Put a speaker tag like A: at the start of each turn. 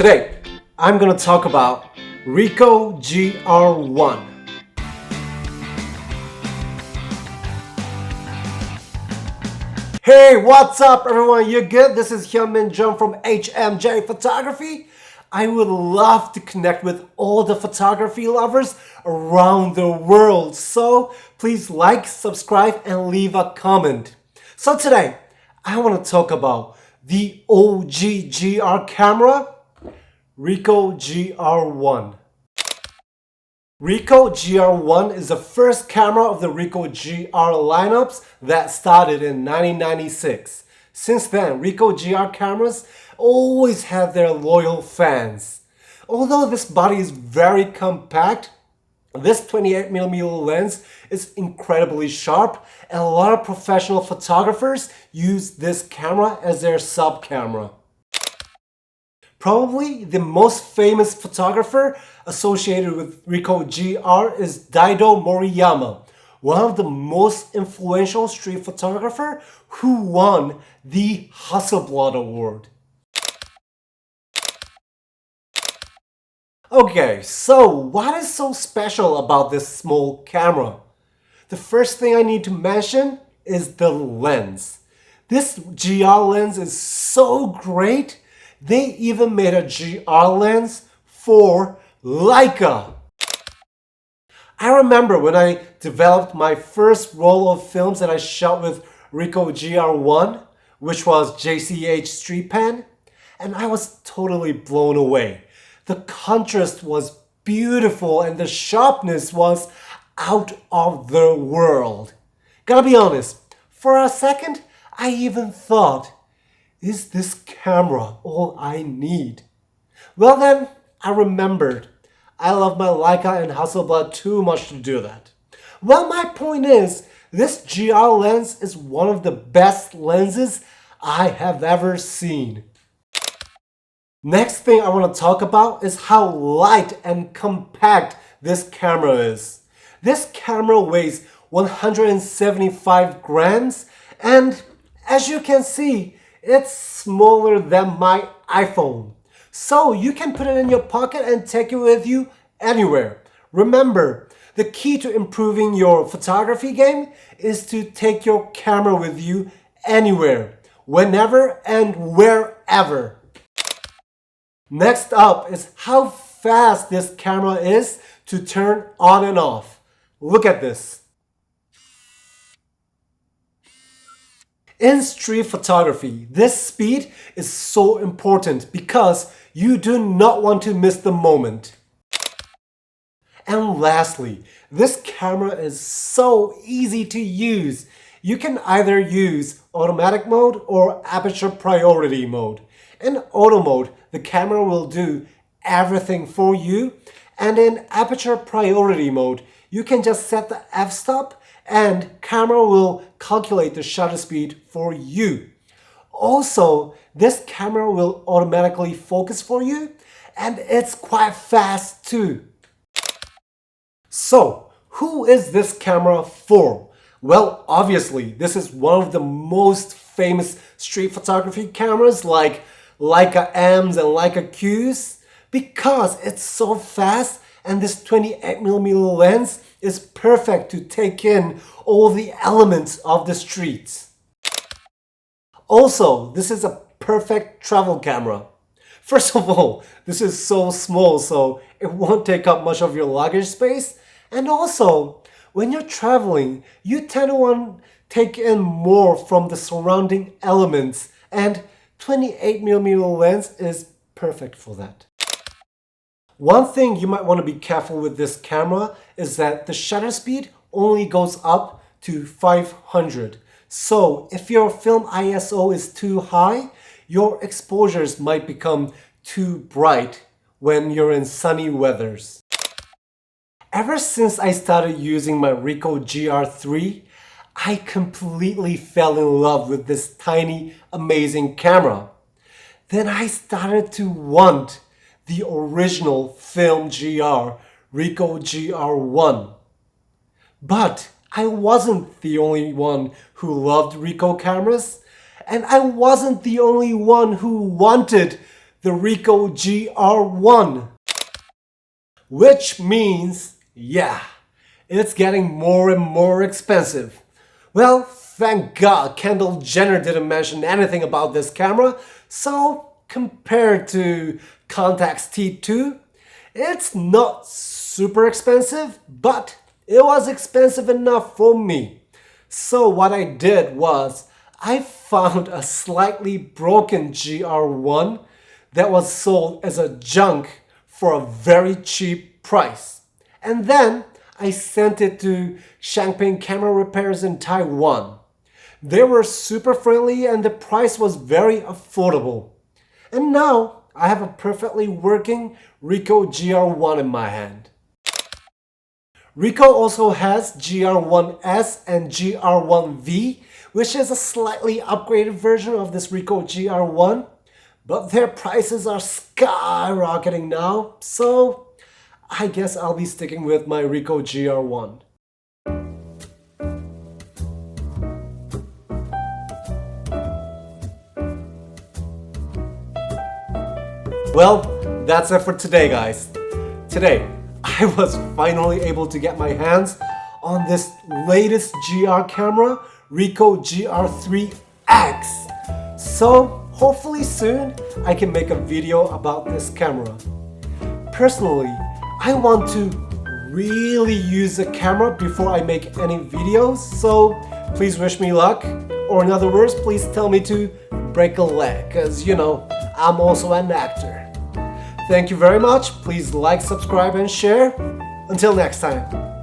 A: Today, I'm gonna talk about Ricoh GR1. Hey, what's up everyone? You good? This is Hyunmin Jung from HMJ Photography. I would love to connect with all the photography lovers around the world. So please like, subscribe, and leave a comment. So today, I want to talk about the OG GR camera, Ricoh GR1. Ricoh GR1 is the first camera of the Ricoh GR lineups that started in 1996. Since then, Ricoh GR cameras always have their loyal fans. Although this body is very compact, this 28mm lens is incredibly sharp, and a lot of professional photographers use this camera as their sub-camera. Probably the most famous photographer associated with Ricoh GR is Daido Moriyama, one of the most influential street photographer who won the Hasselblad Award. Okay, so what is so special about this small camera? The first thing I need to mention is the lens. This GR lens is so great, they even made a GR lens for Leica. I remember when I developed my first roll of films that I shot with Ricoh GR1, which was JCH Street Pen, and I was totally blown away. The contrast was beautiful and the sharpness was out of the world. Gotta be honest, for a second, I even thought, is this camera all I need? Well then, I remembered. I love my Leica and Hasselblad too much to do that. Well, my point is, this GR lens is one of the best lenses I have ever seen. Next thing I want to talk about is how light and compact this camera is. This camera weighs 175 grams and as you can see, it's smaller than my iPhone. So you can put it in your pocket and take it with you anywhere. Remember, the key to improving your photography game is to take your camera with you anywhere, whenever and wherever. Next up is how fast this camera is to turn on and off. Look at this. In street photography, this speed is so important because you do not want to miss the moment. And lastly, this camera is so easy to use. You can either use automatic mode or aperture priority mode. In auto mode, the camera will do everything for you, and in aperture priority mode, you can just set the f-stop and camera will calculate the shutter speed for you. Also, this camera will automatically focus for you, and it's quite fast too. So, who is this camera for? Well, obviously, this is one of the most famous street photography cameras like Leica M's and Leica Q's because it's so fast and this 28mm lens is perfect to take in all the elements of the streets. Also, this is a perfect travel camera. First of all, this is so small so it won't take up much of your luggage space, and also when you're traveling, you tend to want to take in more from the surrounding elements, and 28mm lens is perfect for that. One thing you might want to be careful with this camera is that the shutter speed only goes up to 500. So if your film ISO is too high, your exposures might become too bright when you're in sunny weathers. Ever since I started using my Ricoh GR3, I completely fell in love with this tiny, amazing camera. Then I started to want the original film GR, Ricoh GR1. But I wasn't the only one who loved Ricoh cameras, and I wasn't the only one who wanted the Ricoh GR1. Which means, yeah, it's getting more and more expensive. Well, thank God Kendall Jenner didn't mention anything about this camera, so compared to Contax T2, it's not super expensive, but it was expensive enough for me. So what I did was, I found a slightly broken GR1 that was sold as a junk for a very cheap price. And then I sent it to Shangping Camera Repairs in Taiwan. They were super friendly and the price was very affordable. And now I have a perfectly working Ricoh GR1 in my hand. Ricoh also has GR1S and GR1V, which is a slightly upgraded version of this Ricoh GR1, but their prices are skyrocketing now, so I guess I'll be sticking with my Ricoh GR1. Well, that's it for today, guys. Today, I was finally able to get my hands on this latest GR camera, Ricoh GR3X. So, hopefully soon, I can make a video about this camera. Personally, I want to really use the camera before I make any videos, so please wish me luck. Or in other words, please tell me to break a leg, because you know, I'm also an actor. Thank you very much. Please like, subscribe, and share. Until next time.